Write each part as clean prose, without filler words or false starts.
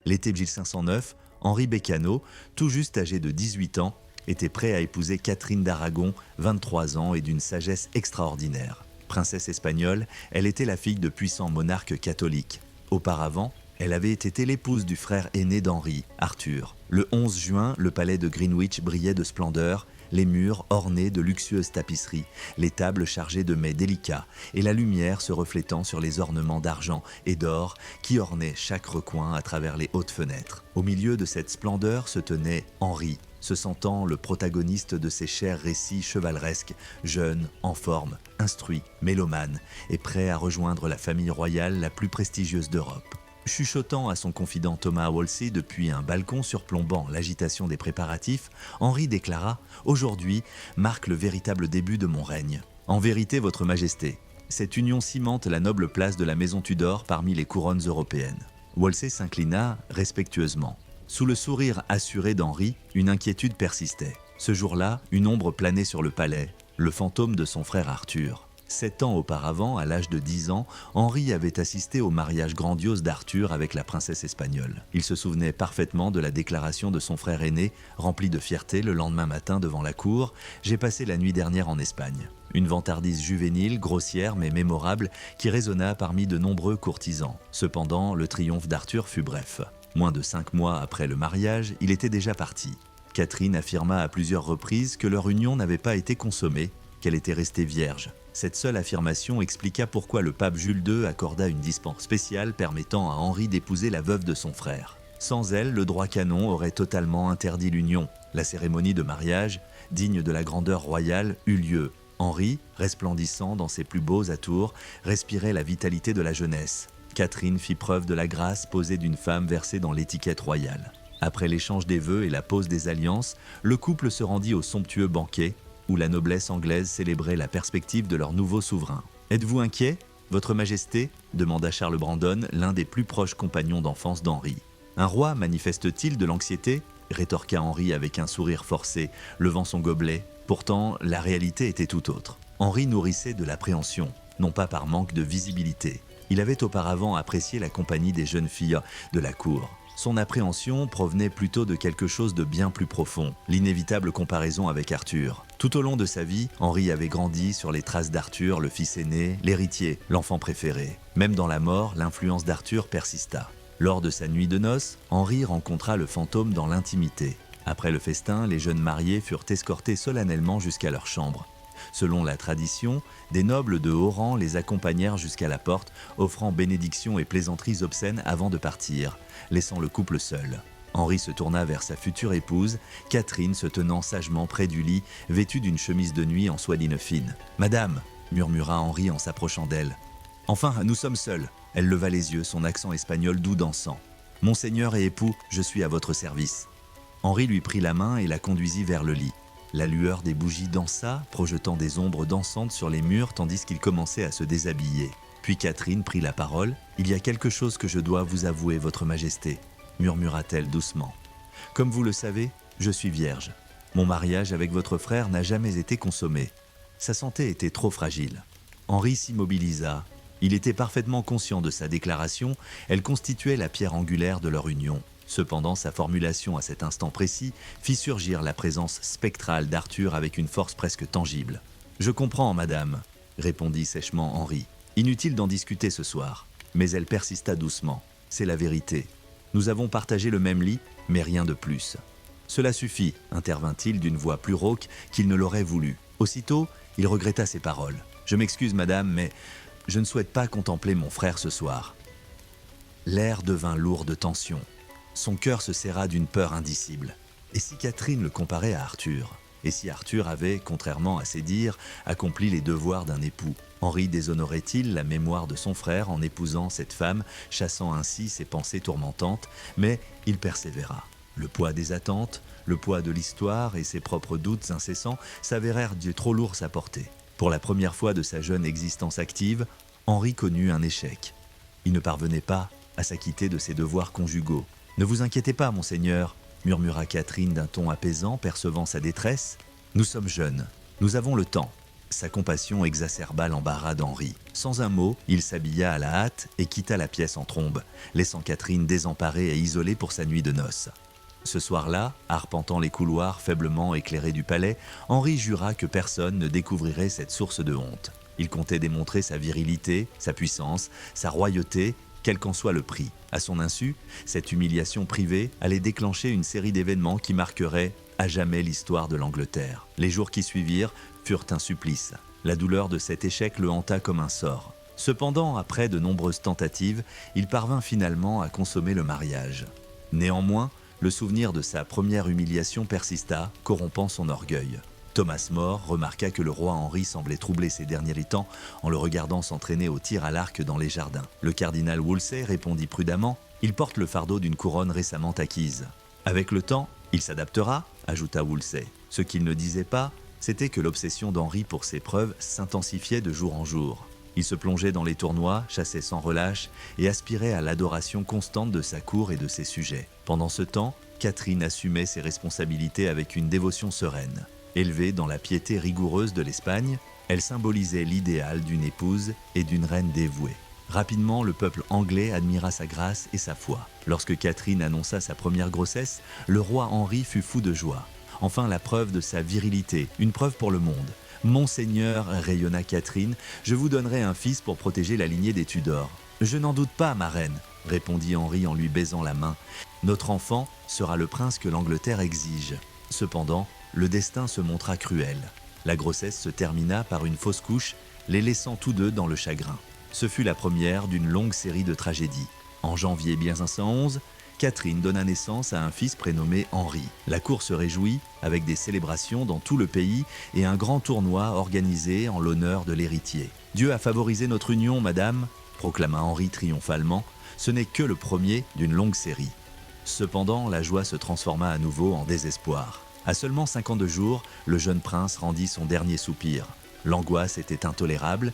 L'été 1509, Henri Bécano, tout juste âgé de 18 ans, était prêt à épouser Catherine d'Aragon, 23 ans et d'une sagesse extraordinaire. Princesse espagnole, elle était la fille de puissants monarques catholiques. Auparavant, elle avait été l'épouse du frère aîné d'Henri, Arthur. Le 11 juin, le palais de Greenwich brillait de splendeur, les murs ornés de luxueuses tapisseries, les tables chargées de mets délicats et la lumière se reflétant sur les ornements d'argent et d'or qui ornaient chaque recoin à travers les hautes fenêtres. Au milieu de cette splendeur se tenait Henri, se sentant le protagoniste de ces chers récits chevaleresques, jeune, en forme, instruit, mélomane et prêt à rejoindre la famille royale la plus prestigieuse d'Europe. Chuchotant à son confident Thomas Wolsey depuis un balcon surplombant l'agitation des préparatifs, Henri déclara « Aujourd'hui marque le véritable début de mon règne. En vérité, votre majesté, cette union cimente la noble place de la maison Tudor parmi les couronnes européennes. » Wolsey s'inclina respectueusement. Sous le sourire assuré d'Henri, une inquiétude persistait. Ce jour-là, une ombre planait sur le palais, le fantôme de son frère Arthur. 7 ans auparavant, à l'âge de 10 ans, Henri avait assisté au mariage grandiose d'Arthur avec la princesse espagnole. Il se souvenait parfaitement de la déclaration de son frère aîné, rempli de fierté le lendemain matin devant la cour « J'ai passé la nuit dernière en Espagne ». Une vantardise juvénile, grossière mais mémorable, qui résonna parmi de nombreux courtisans. Cependant, le triomphe d'Arthur fut bref. Moins de 5 mois après le mariage, il était déjà parti. Catherine affirma à plusieurs reprises que leur union n'avait pas été consommée, qu'elle était restée vierge. Cette seule affirmation expliqua pourquoi le pape Jules II accorda une dispense spéciale permettant à Henri d'épouser la veuve de son frère. Sans elle, le droit canon aurait totalement interdit l'union. La cérémonie de mariage, digne de la grandeur royale, eut lieu. Henri, resplendissant dans ses plus beaux atours, respirait la vitalité de la jeunesse. Catherine fit preuve de la grâce posée d'une femme versée dans l'étiquette royale. Après l'échange des vœux et la pose des alliances, le couple se rendit au somptueux banquet où la noblesse anglaise célébrait la perspective de leur nouveau souverain. « Êtes-vous inquiet, votre majesté ?» demanda Charles Brandon, l'un des plus proches compagnons d'enfance d'Henri. « Un roi manifeste-t-il de l'anxiété ?» rétorqua Henri avec un sourire forcé, levant son gobelet. Pourtant, la réalité était tout autre. Henri nourrissait de l'appréhension, non pas par manque de visibilité. Il avait auparavant apprécié la compagnie des jeunes filles de la cour. Son appréhension provenait plutôt de quelque chose de bien plus profond, l'inévitable comparaison avec Arthur. Tout au long de sa vie, Henri avait grandi sur les traces d'Arthur, le fils aîné, l'héritier, l'enfant préféré. Même dans la mort, l'influence d'Arthur persista. Lors de sa nuit de noces, Henri rencontra le fantôme dans l'intimité. Après le festin, les jeunes mariés furent escortés solennellement jusqu'à leur chambre. Selon la tradition, des nobles de haut rang les accompagnèrent jusqu'à la porte, offrant bénédictions et plaisanteries obscènes avant de partir, laissant le couple seul. Henri se tourna vers sa future épouse, Catherine se tenant sagement près du lit, vêtue d'une chemise de nuit en soieline fine. « Madame !» murmura Henri en s'approchant d'elle. « Enfin, nous sommes seuls !» Elle leva les yeux, son accent espagnol doux dansant. « Monseigneur et époux, je suis à votre service. » Henri lui prit la main et la conduisit vers le lit. La lueur des bougies dansa, projetant des ombres dansantes sur les murs tandis qu'il commençait à se déshabiller. Puis Catherine prit la parole. « Il y a quelque chose que je dois vous avouer, votre majesté », murmura-t-elle doucement. « Comme vous le savez, je suis vierge. Mon mariage avec votre frère n'a jamais été consommé. Sa santé était trop fragile. » Henri s'immobilisa. Il était parfaitement conscient de sa déclaration. Elle constituait la pierre angulaire de leur union. Cependant, sa formulation à cet instant précis fit surgir la présence spectrale d'Arthur avec une force presque tangible. « Je comprends, madame », répondit sèchement Henri. « Inutile d'en discuter ce soir. » Mais elle persista doucement. « C'est la vérité. Nous avons partagé le même lit, mais rien de plus. »« Cela suffit, » intervint-il d'une voix plus rauque qu'il ne l'aurait voulu. Aussitôt, il regretta ses paroles. « Je m'excuse, madame, mais je ne souhaite pas contempler mon frère ce soir. » L'air devint lourd de tension. Son cœur se serra d'une peur indicible. Et si Catherine le comparait à Arthur? Et si Arthur avait, contrairement à ses dires, accompli les devoirs d'un époux? Henri déshonorait-il la mémoire de son frère en épousant cette femme, chassant ainsi ses pensées tourmentantes? Mais il persévéra. Le poids des attentes, le poids de l'histoire et ses propres doutes incessants s'avérèrent trop lourds à porter. Pour la première fois de sa jeune existence active, Henri connut un échec. Il ne parvenait pas à s'acquitter de ses devoirs conjugaux. « Ne vous inquiétez pas, monseigneur », murmura Catherine d'un ton apaisant, percevant sa détresse. « Nous sommes jeunes, nous avons le temps. Sa compassion exacerba l'embarras d'Henri. Sans un mot, il s'habilla à la hâte et quitta la pièce en trombe, laissant Catherine désemparée et isolée pour sa nuit de noces. Ce soir-là, arpentant les couloirs faiblement éclairés du palais, Henri jura que personne ne découvrirait cette source de honte. Il comptait démontrer sa virilité, sa puissance, sa royauté, quel qu'en soit le prix. À son insu, cette humiliation privée allait déclencher une série d'événements qui marqueraient à jamais l'histoire de l'Angleterre. Les jours qui suivirent furent un supplice. La douleur de cet échec le hanta comme un sort. Cependant, après de nombreuses tentatives, il parvint finalement à consommer le mariage. Néanmoins, le souvenir de sa première humiliation persista, corrompant son orgueil. Thomas More remarqua que le roi Henri semblait troubler ces derniers temps en le regardant s'entraîner au tir à l'arc dans les jardins. Le cardinal Wolsey répondit prudemment « Il porte le fardeau d'une couronne récemment acquise. Avec le temps, il s'adaptera », ajouta Wolsey. Ce qu'il ne disait pas, c'était que l'obsession d'Henri pour ses preuves s'intensifiait de jour en jour. Il se plongeait dans les tournois, chassait sans relâche et aspirait à l'adoration constante de sa cour et de ses sujets. Pendant ce temps, Catherine assumait ses responsabilités avec une dévotion sereine. Élevée dans la piété rigoureuse de l'Espagne, elle symbolisait l'idéal d'une épouse et d'une reine dévouée. Rapidement, le peuple anglais admira sa grâce et sa foi. Lorsque Catherine annonça sa première grossesse, le roi Henri fut fou de joie. Enfin, la preuve de sa virilité, une preuve pour le monde. « Monseigneur, rayonna Catherine, je vous donnerai un fils pour protéger la lignée des Tudors. »« Je n'en doute pas, ma reine, » répondit Henri en lui baisant la main. « Notre enfant sera le prince que l'Angleterre exige. » Cependant, le destin se montra cruel. La grossesse se termina par une fausse couche, les laissant tous deux dans le chagrin. Ce fut la première d'une longue série de tragédies. En janvier 1511, Catherine donna naissance à un fils prénommé Henri. La cour se réjouit, avec des célébrations dans tout le pays et un grand tournoi organisé en l'honneur de l'héritier. « Dieu a favorisé notre union, madame », proclama Henri triomphalement. « Ce n'est que le premier d'une longue série. » Cependant, la joie se transforma à nouveau en désespoir. À seulement 52 jours, le jeune prince rendit son dernier soupir. L'angoisse était intolérable.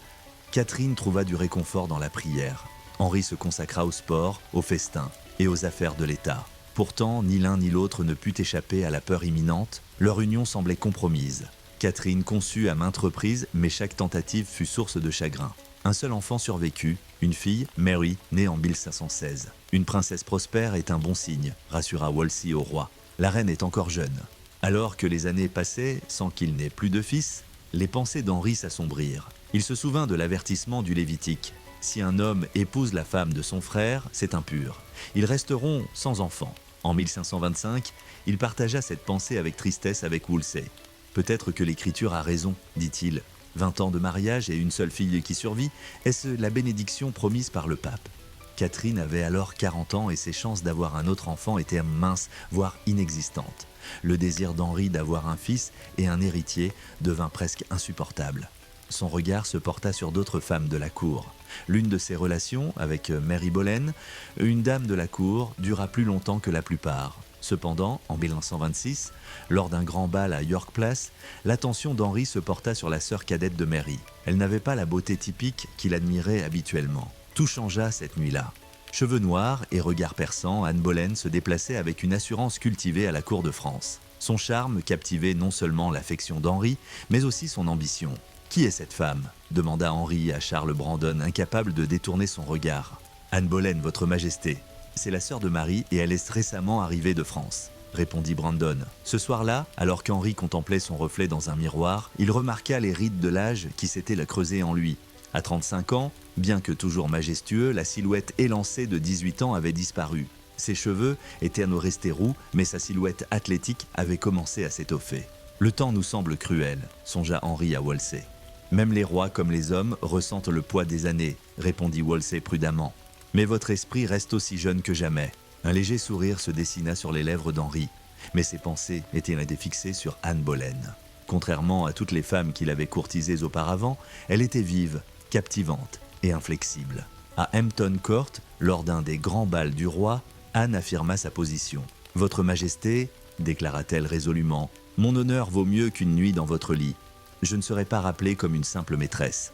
Catherine trouva du réconfort dans la prière. Henri se consacra au sport, aux festins et aux affaires de l'État. Pourtant, ni l'un ni l'autre ne put échapper à la peur imminente. Leur union semblait compromise. Catherine conçut à maintes reprises, mais chaque tentative fut source de chagrin. Un seul enfant survécut, une fille, Mary, née en 1516. Une princesse prospère est un bon signe, rassura Wolsey au roi. La reine est encore jeune. Alors que les années passaient sans qu'il n'ait plus de fils, les pensées d'Henri s'assombrirent. Il se souvint de l'avertissement du Lévitique. Si un homme épouse la femme de son frère, c'est impur. Ils resteront sans enfant. En 1525, il partagea cette pensée avec tristesse avec Wolsey. Peut-être que l'Écriture a raison, dit-il. 20 ans de mariage et une seule fille qui survit, est-ce la bénédiction promise par le pape? Catherine avait alors 40 ans et ses chances d'avoir un autre enfant étaient minces, voire inexistantes. Le désir d'Henri d'avoir un fils et un héritier devint presque insupportable. Son regard se porta sur d'autres femmes de la cour. L'une de ses relations avec Mary Boleyn, une dame de la cour, dura plus longtemps que la plupart. Cependant, en 1526, lors d'un grand bal à York Place, l'attention d'Henri se porta sur la sœur cadette de Mary. Elle n'avait pas la beauté typique qu'il admirait habituellement. Tout changea cette nuit-là. Cheveux noirs et regard perçant, Anne Boleyn se déplaçait avec une assurance cultivée à la cour de France. Son charme captivait non seulement l'affection d'Henri, mais aussi son ambition. « Qui est cette femme ?» demanda Henri à Charles Brandon, incapable de détourner son regard. « Anne Boleyn, votre majesté. C'est la sœur de Marie et elle est récemment arrivée de France. » répondit Brandon. Ce soir-là, alors qu'Henri contemplait son reflet dans un miroir, il remarqua les rides de l'âge qui s'étaient creusées en lui. À 35 ans, bien que toujours majestueux, la silhouette élancée de 18 ans avait disparu. Ses cheveux étaient restés roux, mais sa silhouette athlétique avait commencé à s'étoffer. « Le temps nous semble cruel », songea Henri à Wolsey. « Même les rois comme les hommes ressentent le poids des années », répondit Wolsey prudemment. « Mais votre esprit reste aussi jeune que jamais. » Un léger sourire se dessina sur les lèvres d'Henri, mais ses pensées étaient fixées sur Anne Boleyn. Contrairement à toutes les femmes qu'il avait courtisées auparavant, elle était vive, captivante et inflexible. À Hampton Court, lors d'un des grands bals du roi, Anne affirma sa position. « Votre Majesté, déclara-t-elle résolument, mon honneur vaut mieux qu'une nuit dans votre lit. Je ne serai pas rappelée comme une simple maîtresse. »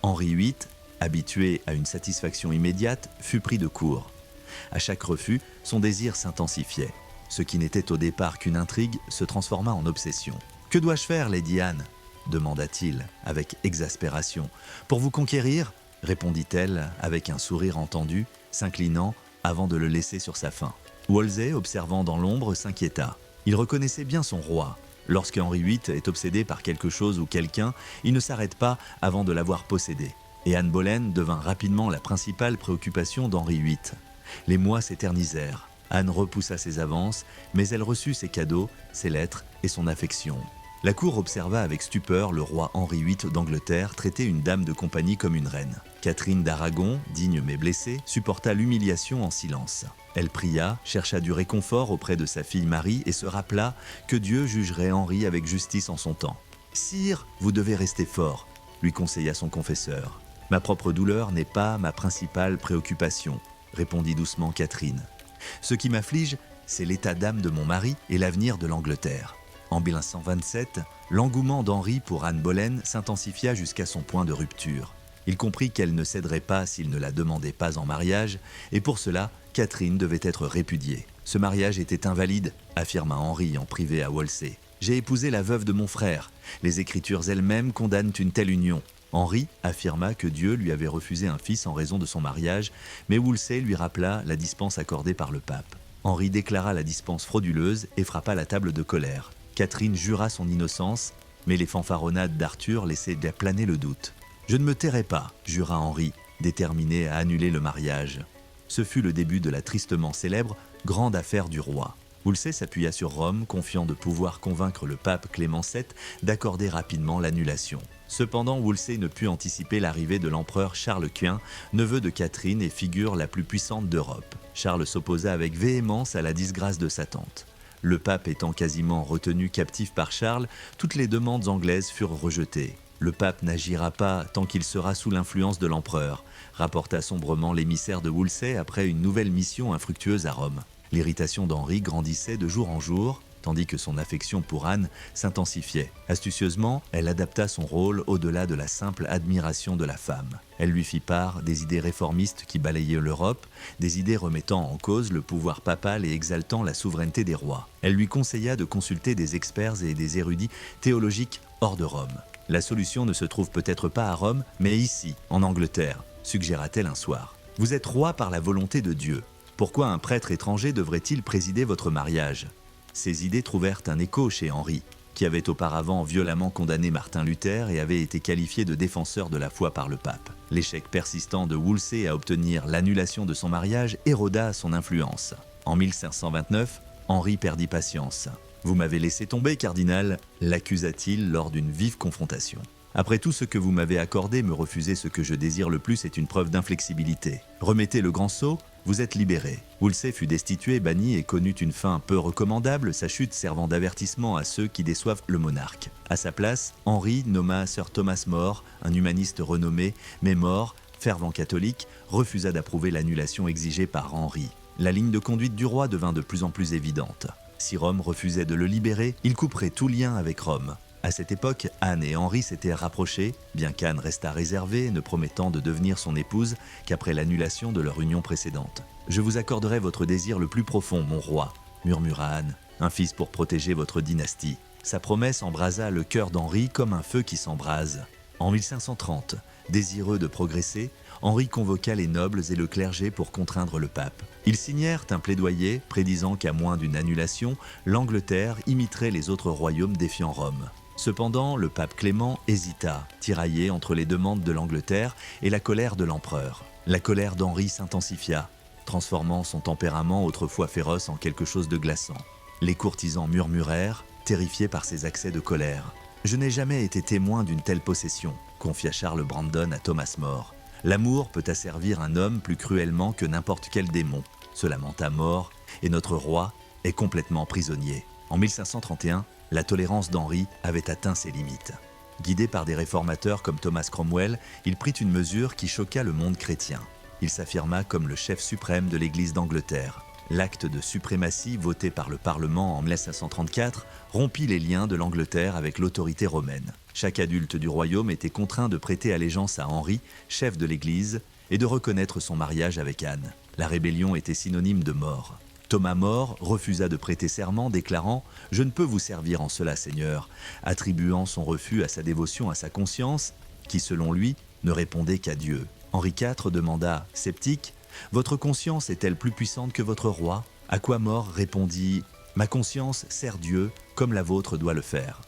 Henri VIII, habitué à une satisfaction immédiate, fut pris de court. À chaque refus, son désir s'intensifiait. Ce qui n'était au départ qu'une intrigue se transforma en obsession. « Que dois-je faire, Lady Anne ?» demanda-t-il avec exaspération. « Pour vous conquérir ?» répondit-elle avec un sourire entendu, s'inclinant avant de le laisser sur sa faim. Wolsey, observant dans l'ombre, s'inquiéta. Il reconnaissait bien son roi. Lorsque Henri VIII est obsédé par quelque chose ou quelqu'un, il ne s'arrête pas avant de l'avoir possédé. Et Anne Boleyn devint rapidement la principale préoccupation d'Henri VIII. Les mois s'éternisèrent. Anne repoussa ses avances, mais elle reçut ses cadeaux, ses lettres et son affection. La cour observa avec stupeur le roi Henri VIII d'Angleterre traiter une dame de compagnie comme une reine. Catherine d'Aragon, digne mais blessée, supporta l'humiliation en silence. Elle pria, chercha du réconfort auprès de sa fille Marie et se rappela que Dieu jugerait Henri avec justice en son temps. « Sire, vous devez rester fort », lui conseilla son confesseur. « Ma propre douleur n'est pas ma principale préoccupation », répondit doucement Catherine. « Ce qui m'afflige, c'est l'état d'âme de mon mari et l'avenir de l'Angleterre. » En 1527, l'engouement d'Henri pour Anne Boleyn s'intensifia jusqu'à son point de rupture. Il comprit qu'elle ne céderait pas s'il ne la demandait pas en mariage, et pour cela, Catherine devait être répudiée. « Ce mariage était invalide », affirma Henri en privé à Wolsey. « J'ai épousé la veuve de mon frère. Les Écritures elles-mêmes condamnent une telle union. » Henri affirma que Dieu lui avait refusé un fils en raison de son mariage, mais Wolsey lui rappela la dispense accordée par le pape. Henri déclara la dispense frauduleuse et frappa la table de colère. Catherine jura son innocence, mais les fanfaronnades d'Arthur laissaient planer le doute. « Je ne me tairai pas », jura Henri, déterminé à annuler le mariage. Ce fut le début de la tristement célèbre « Grande affaire du roi ». Wolsey s'appuya sur Rome, confiant de pouvoir convaincre le pape Clément VII d'accorder rapidement l'annulation. Cependant, Wolsey ne put anticiper l'arrivée de l'empereur Charles Quint, neveu de Catherine et figure la plus puissante d'Europe. Charles s'opposa avec véhémence à la disgrâce de sa tante. Le pape étant quasiment retenu captif par Charles, toutes les demandes anglaises furent rejetées. Le pape n'agira pas tant qu'il sera sous l'influence de l'empereur, rapporta sombrement l'émissaire de Wolsey après une nouvelle mission infructueuse à Rome. L'irritation d'Henri grandissait de jour en jour, tandis que son affection pour Anne s'intensifiait. Astucieusement, elle adapta son rôle au-delà de la simple admiration de la femme. Elle lui fit part des idées réformistes qui balayaient l'Europe, des idées remettant en cause le pouvoir papal et exaltant la souveraineté des rois. Elle lui conseilla de consulter des experts et des érudits théologiques hors de Rome. « La solution ne se trouve peut-être pas à Rome, mais ici, en Angleterre », suggéra-t-elle un soir. « Vous êtes roi par la volonté de Dieu. Pourquoi un prêtre étranger devrait-il présider votre mariage ?» Ces idées trouvèrent un écho chez Henri, qui avait auparavant violemment condamné Martin Luther et avait été qualifié de défenseur de la foi par le pape. L'échec persistant de Wolsey à obtenir l'annulation de son mariage éroda son influence. En 1529, Henri perdit patience. « Vous m'avez laissé tomber, cardinal », l'accusa-t-il lors d'une vive confrontation. « Après tout ce que vous m'avez accordé, me refuser ce que je désire le plus est une preuve d'inflexibilité. Remettez le grand sceau, vous êtes libéré. » Wolsey fut destitué, banni et connut une fin peu recommandable, sa chute servant d'avertissement à ceux qui déçoivent le monarque. À sa place, Henri nomma Sir Thomas More, un humaniste renommé, mais More, fervent catholique, refusa d'approuver l'annulation exigée par Henri. La ligne de conduite du roi devint de plus en plus évidente. Si Rome refusait de le libérer, il couperait tout lien avec Rome. À cette époque, Anne et Henri s'étaient rapprochés, bien qu'Anne restât réservée, ne promettant de devenir son épouse qu'après l'annulation de leur union précédente. « Je vous accorderai votre désir le plus profond, mon roi », murmura Anne, « un fils pour protéger votre dynastie. » Sa promesse embrasa le cœur d'Henri comme un feu qui s'embrase. En 1530, désireux de progresser, Henri convoqua les nobles et le clergé pour contraindre le pape. Ils signèrent un plaidoyer prédisant qu'à moins d'une annulation, l'Angleterre imiterait les autres royaumes défiant Rome. Cependant, le pape Clément hésita, tiraillé entre les demandes de l'Angleterre et la colère de l'empereur. La colère d'Henri s'intensifia, transformant son tempérament autrefois féroce en quelque chose de glaçant. Les courtisans murmurèrent, terrifiés par ses accès de colère. « Je n'ai jamais été témoin d'une telle possession », confia Charles Brandon à Thomas More. « L'amour peut asservir un homme plus cruellement que n'importe quel démon. » Se lamenta More, et notre roi est complètement prisonnier. En 1531, la tolérance d'Henri avait atteint ses limites. Guidé par des réformateurs comme Thomas Cromwell, il prit une mesure qui choqua le monde chrétien. Il s'affirma comme le chef suprême de l'Église d'Angleterre. L'acte de suprématie voté par le Parlement en 1534 rompit les liens de l'Angleterre avec l'autorité romaine. Chaque adulte du royaume était contraint de prêter allégeance à Henri, chef de l'Église, et de reconnaître son mariage avec Anne. La rébellion était synonyme de mort. Thomas More refusa de prêter serment, déclarant « Je ne peux vous servir en cela, Seigneur », attribuant son refus à sa dévotion à sa conscience, qui, selon lui, ne répondait qu'à Dieu. Henri IV demanda, sceptique, « Votre conscience est-elle plus puissante que votre roi ?» À quoi More répondit « Ma conscience sert Dieu comme la vôtre doit le faire. »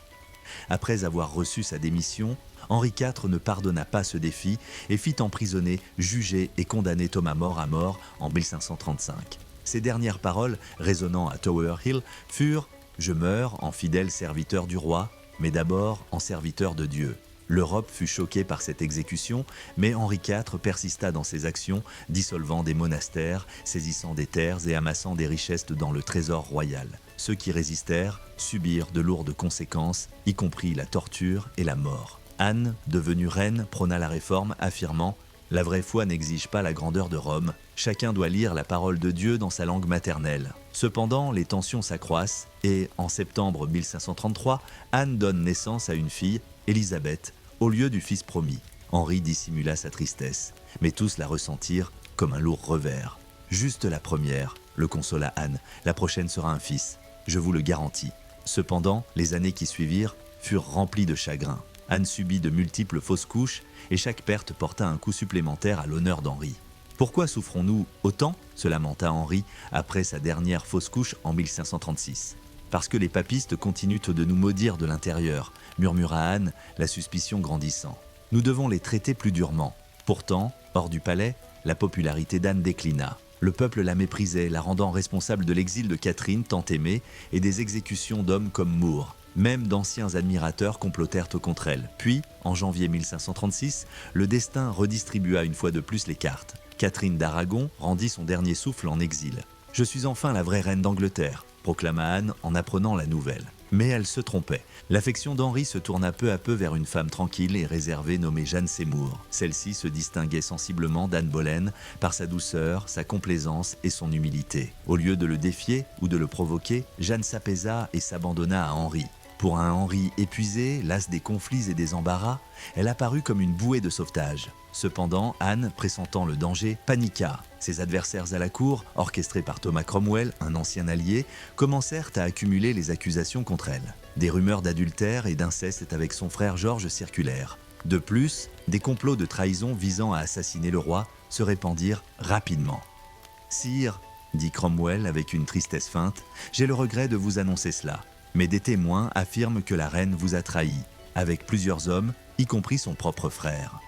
Après avoir reçu sa démission, Henri IV ne pardonna pas ce défi et fit emprisonner, juger et condamner Thomas More à mort en 1535. Ses dernières paroles, résonnant à Tower Hill, furent « Je meurs en fidèle serviteur du roi, mais d'abord en serviteur de Dieu ». L'Europe fut choquée par cette exécution, mais Henri IV persista dans ses actions, dissolvant des monastères, saisissant des terres et amassant des richesses dans le trésor royal. Ceux qui résistèrent subirent de lourdes conséquences, y compris la torture et la mort. Anne, devenue reine, prôna la réforme, affirmant « La vraie foi n'exige pas la grandeur de Rome, chacun doit lire la parole de Dieu dans sa langue maternelle. » Cependant, les tensions s'accroissent et, en septembre 1533, Anne donne naissance à une fille, Élisabeth, au lieu du fils promis. Henri dissimula sa tristesse, mais tous la ressentirent comme un lourd revers. Juste la première, le consola Anne, la prochaine sera un fils, je vous le garantis. Cependant, les années qui suivirent furent remplies de chagrin. Anne subit de multiples fausses couches et chaque perte porta un coup supplémentaire à l'honneur d'Henri. « Pourquoi souffrons-nous autant ?» se lamenta Henri après sa dernière fausse couche en 1536. « Parce que les papistes continuent de nous maudire de l'intérieur », murmura Anne, la suspicion grandissant. « Nous devons les traiter plus durement. » Pourtant, hors du palais, la popularité d'Anne déclina. Le peuple la méprisait, la rendant responsable de l'exil de Catherine, tant aimée, et des exécutions d'hommes comme Moore. Même d'anciens admirateurs complotèrent contre elle. Puis, en janvier 1536, le destin redistribua une fois de plus les cartes. Catherine d'Aragon rendit son dernier souffle en exil. « Je suis enfin la vraie reine d'Angleterre », proclama Anne en apprenant la nouvelle. Mais elle se trompait. L'affection d'Henri se tourna peu à peu vers une femme tranquille et réservée nommée Jeanne Seymour. Celle-ci se distinguait sensiblement d'Anne Boleyn par sa douceur, sa complaisance et son humilité. Au lieu de le défier ou de le provoquer, Jeanne s'apaisa et s'abandonna à Henri. Pour un Henri épuisé, las des conflits et des embarras, elle apparut comme une bouée de sauvetage. Cependant, Anne, pressentant le danger, paniqua. Ses adversaires à la cour, orchestrés par Thomas Cromwell, un ancien allié, commencèrent à accumuler les accusations contre elle. Des rumeurs d'adultère et d'inceste avec son frère Georges circulèrent. De plus, des complots de trahison visant à assassiner le roi se répandirent rapidement. « Sire, dit Cromwell avec une tristesse feinte, j'ai le regret de vous annoncer cela. Mais des témoins affirment que la reine vous a trahi, avec plusieurs hommes, y compris son propre frère. »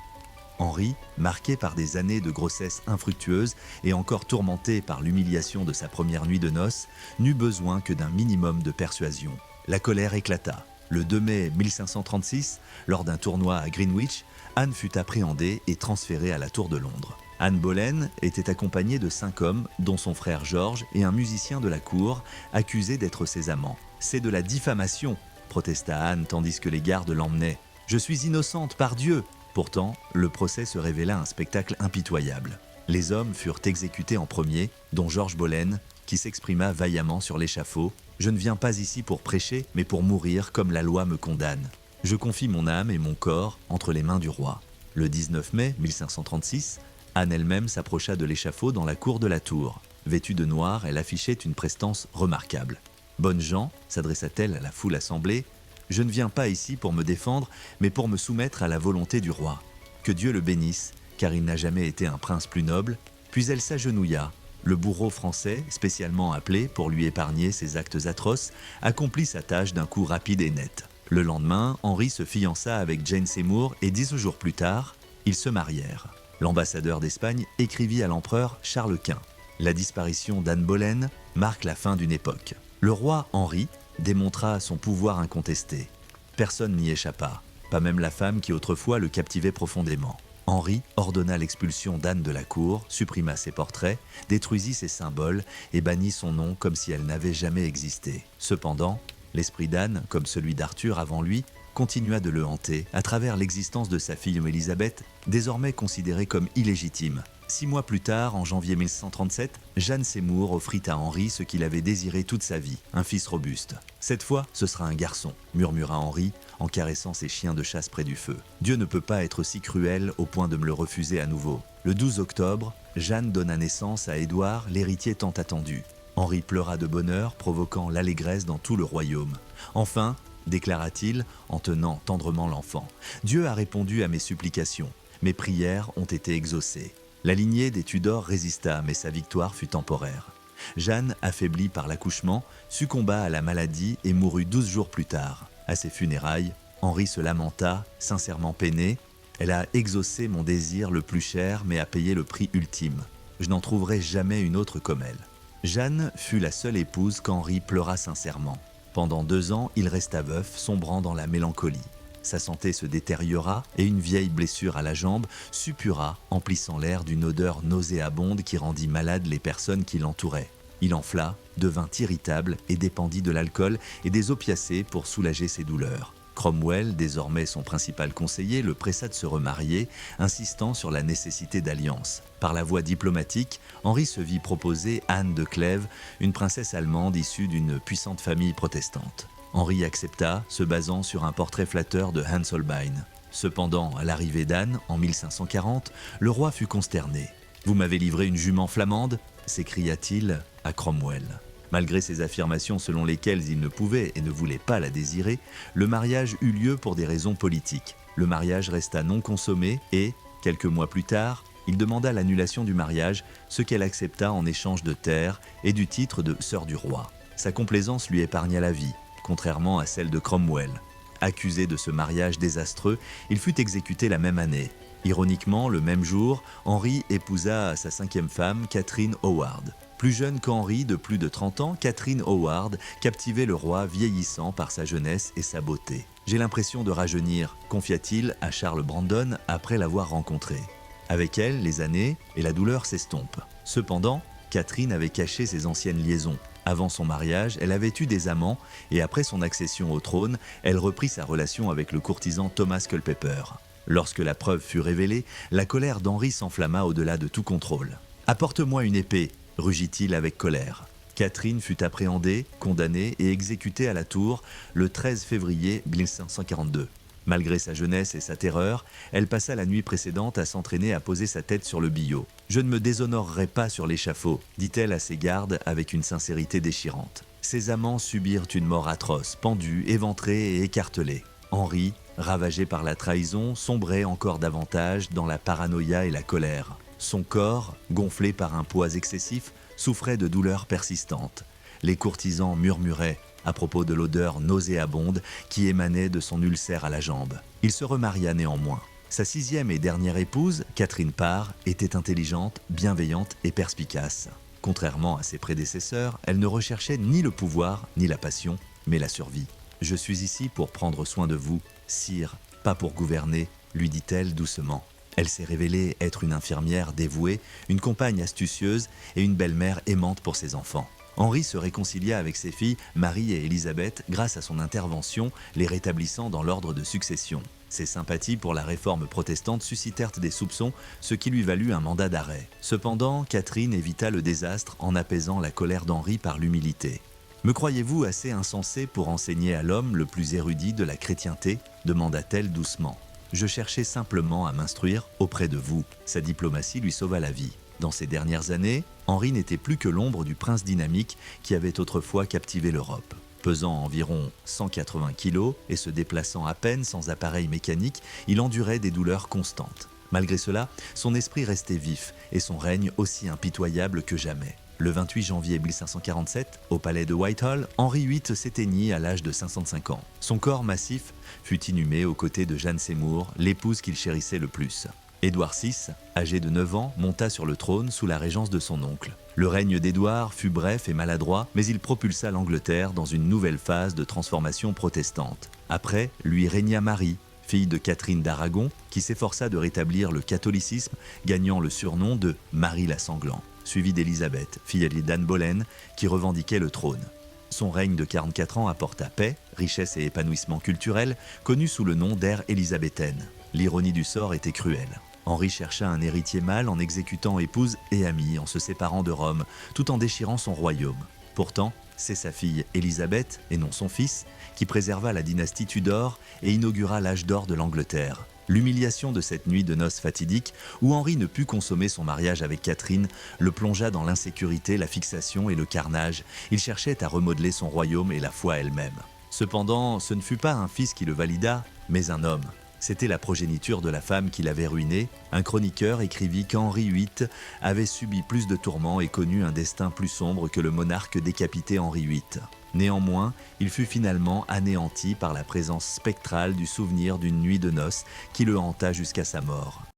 Henri, marqué par des années de grossesse infructueuse et encore tourmenté par l'humiliation de sa première nuit de noces, n'eut besoin que d'un minimum de persuasion. La colère éclata. Le 2 mai 1536, lors d'un tournoi à Greenwich, Anne fut appréhendée et transférée à la Tour de Londres. Anne Boleyn était accompagnée de 5 hommes, dont son frère Georges et un musicien de la cour, accusés d'être ses amants. « C'est de la diffamation !» protesta Anne tandis que les gardes l'emmenaient. « Je suis innocente, par Dieu !» Pourtant, le procès se révéla un spectacle impitoyable. Les hommes furent exécutés en premier, dont Georges Boleyn, qui s'exprima vaillamment sur l'échafaud. « Je ne viens pas ici pour prêcher, mais pour mourir comme la loi me condamne. Je confie mon âme et mon corps entre les mains du roi. » Le 19 mai 1536, Anne elle-même s'approcha de l'échafaud dans la cour de la tour. Vêtue de noir, elle affichait une prestance remarquable. « Bonnes gens, s'adressa-t-elle à la foule assemblée, je ne viens pas ici pour me défendre, mais pour me soumettre à la volonté du roi. Que Dieu le bénisse, car il n'a jamais été un prince plus noble. » Puis elle s'agenouilla. Le bourreau français, spécialement appelé pour lui épargner ses actes atroces, accomplit sa tâche d'un coup rapide et net. Le lendemain, Henri se fiança avec Jane Seymour et 10 jours plus tard, ils se marièrent. L'ambassadeur d'Espagne écrivit à l'empereur Charles Quint. La disparition d'Anne Boleyn marque la fin d'une époque. Le roi Henri démontra son pouvoir incontesté. Personne n'y échappa, pas même la femme qui autrefois le captivait profondément. Henri ordonna l'expulsion d'Anne de la cour, supprima ses portraits, détruisit ses symboles et bannit son nom comme si elle n'avait jamais existé. Cependant, l'esprit d'Anne, comme celui d'Arthur avant lui, continua de le hanter à travers l'existence de sa fille Élisabeth, désormais considérée comme illégitime. 6 mois plus tard, en janvier 1137, Jeanne Seymour offrit à Henri ce qu'il avait désiré toute sa vie, un fils robuste. « Cette fois, ce sera un garçon », murmura Henri en caressant ses chiens de chasse près du feu. « Dieu ne peut pas être si cruel au point de me le refuser à nouveau. » Le 12 octobre, Jeanne donna naissance à Édouard, l'héritier tant attendu. Henri pleura de bonheur, provoquant l'allégresse dans tout le royaume. « Enfin, déclara-t-il en tenant tendrement l'enfant, Dieu a répondu à mes supplications. Mes prières ont été exaucées. » La lignée des Tudors résista, mais sa victoire fut temporaire. Jeanne, affaiblie par l'accouchement, succomba à la maladie et mourut 12 jours plus tard. À ses funérailles, Henri se lamenta, sincèrement peiné. « Elle a exaucé mon désir le plus cher, mais a payé le prix ultime. Je n'en trouverai jamais une autre comme elle. » Jeanne fut la seule épouse qu'Henri pleura sincèrement. Pendant 2 ans, il resta veuf, sombrant dans la mélancolie. Sa santé se détériora et une vieille blessure à la jambe suppura, emplissant l'air d'une odeur nauséabonde qui rendit malade les personnes qui l'entouraient. Il enfla, devint irritable et dépendit de l'alcool et des opiacés pour soulager ses douleurs. Cromwell, désormais son principal conseiller, le pressa de se remarier, insistant sur la nécessité d'alliance. Par la voie diplomatique, Henri se vit proposer Anne de Clèves, une princesse allemande issue d'une puissante famille protestante. Henri accepta, se basant sur un portrait flatteur de Hans Holbein. Cependant, à l'arrivée d'Anne, en 1540, le roi fut consterné. « Vous m'avez livré une jument flamande ?» s'écria-t-il à Cromwell. Malgré ses affirmations selon lesquelles il ne pouvait et ne voulait pas la désirer, le mariage eut lieu pour des raisons politiques. Le mariage resta non consommé et, quelques mois plus tard, il demanda l'annulation du mariage, ce qu'elle accepta en échange de terres et du titre de sœur du roi. Sa complaisance lui épargna la vie, contrairement à celle de Cromwell. Accusé de ce mariage désastreux, il fut exécuté la même année. Ironiquement, le même jour, Henri épousa sa 5e femme, Catherine Howard. Plus jeune qu'Henri de plus de 30 ans, Catherine Howard captivait le roi vieillissant par sa jeunesse et sa beauté. « J'ai l'impression de rajeunir », confia-t-il à Charles Brandon après l'avoir rencontrée. Avec elle, les années et la douleur s'estompent. Cependant, Catherine avait caché ses anciennes liaisons. Avant son mariage, elle avait eu des amants et après son accession au trône, elle reprit sa relation avec le courtisan Thomas Culpeper. Lorsque la preuve fut révélée, la colère d'Henri s'enflamma au-delà de tout contrôle. « Apporte-moi une épée !» rugit-il avec colère. Catherine fut appréhendée, condamnée et exécutée à la Tour le 13 février 1542. Malgré sa jeunesse et sa terreur, elle passa la nuit précédente à s'entraîner à poser sa tête sur le billot. « Je ne me déshonorerai pas sur l'échafaud », dit-elle à ses gardes avec une sincérité déchirante. Ses amants subirent une mort atroce, pendus, éventrés et écartelés. Henri, ravagé par la trahison, sombrait encore davantage dans la paranoïa et la colère. Son corps, gonflé par un poids excessif, souffrait de douleurs persistantes. Les courtisans murmuraient à propos de l'odeur nauséabonde qui émanait de son ulcère à la jambe. Il se remaria néanmoins. Sa 6e et dernière épouse, Catherine Parr, était intelligente, bienveillante et perspicace. Contrairement à ses prédécesseurs, elle ne recherchait ni le pouvoir ni la passion, mais la survie. « Je suis ici pour prendre soin de vous, sire, pas pour gouverner », lui dit-elle doucement. Elle s'est révélée être une infirmière dévouée, une compagne astucieuse et une belle-mère aimante pour ses enfants. Henri se réconcilia avec ses filles Marie et Élisabeth grâce à son intervention, les rétablissant dans l'ordre de succession. Ses sympathies pour la réforme protestante suscitèrent des soupçons, ce qui lui valut un mandat d'arrêt. Cependant, Catherine évita le désastre en apaisant la colère d'Henri par l'humilité. « Me croyez-vous assez insensé pour enseigner à l'homme le plus érudit de la chrétienté ?» demanda-t-elle doucement. « Je cherchais simplement à m'instruire auprès de vous. » Sa diplomatie lui sauva la vie. Dans ces dernières années, Henri n'était plus que l'ombre du prince dynamique qui avait autrefois captivé l'Europe. Pesant environ 180 kilos et se déplaçant à peine sans appareil mécanique, il endurait des douleurs constantes. Malgré cela, son esprit restait vif et son règne aussi impitoyable que jamais. Le 28 janvier 1547, au palais de Whitehall, Henri VIII s'éteignit à l'âge de 55 ans. Son corps massif fut inhumé aux côtés de Jeanne Seymour, l'épouse qu'il chérissait le plus. Édouard VI, âgé de 9 ans, monta sur le trône sous la régence de son oncle. Le règne d'Édouard fut bref et maladroit, mais il propulsa l'Angleterre dans une nouvelle phase de transformation protestante. Après, lui régna Marie, fille de Catherine d'Aragon, qui s'efforça de rétablir le catholicisme, gagnant le surnom de Marie la Sanglante, suivie d'Élisabeth, fille d'Anne Boleyn, qui revendiquait le trône. Son règne de 44 ans apporta paix, richesse et épanouissement culturel, connu sous le nom d'ère élisabéthaine. L'ironie du sort était cruelle. Henri chercha un héritier mâle en exécutant épouse et amis, en se séparant de Rome, tout en déchirant son royaume. Pourtant, c'est sa fille Élisabeth, et non son fils, qui préserva la dynastie Tudor et inaugura l'âge d'or de l'Angleterre. L'humiliation de cette nuit de noces fatidique, où Henri ne put consommer son mariage avec Catherine, le plongea dans l'insécurité, la fixation et le carnage. Il cherchait à remodeler son royaume et la foi elle-même. Cependant, ce ne fut pas un fils qui le valida, mais un homme. C'était la progéniture de la femme qui l'avait ruiné. Un chroniqueur écrivit qu'Henri VIII avait subi plus de tourments et connu un destin plus sombre que le monarque décapité Henri VIII. Néanmoins, il fut finalement anéanti par la présence spectrale du souvenir d'une nuit de noces qui le hanta jusqu'à sa mort.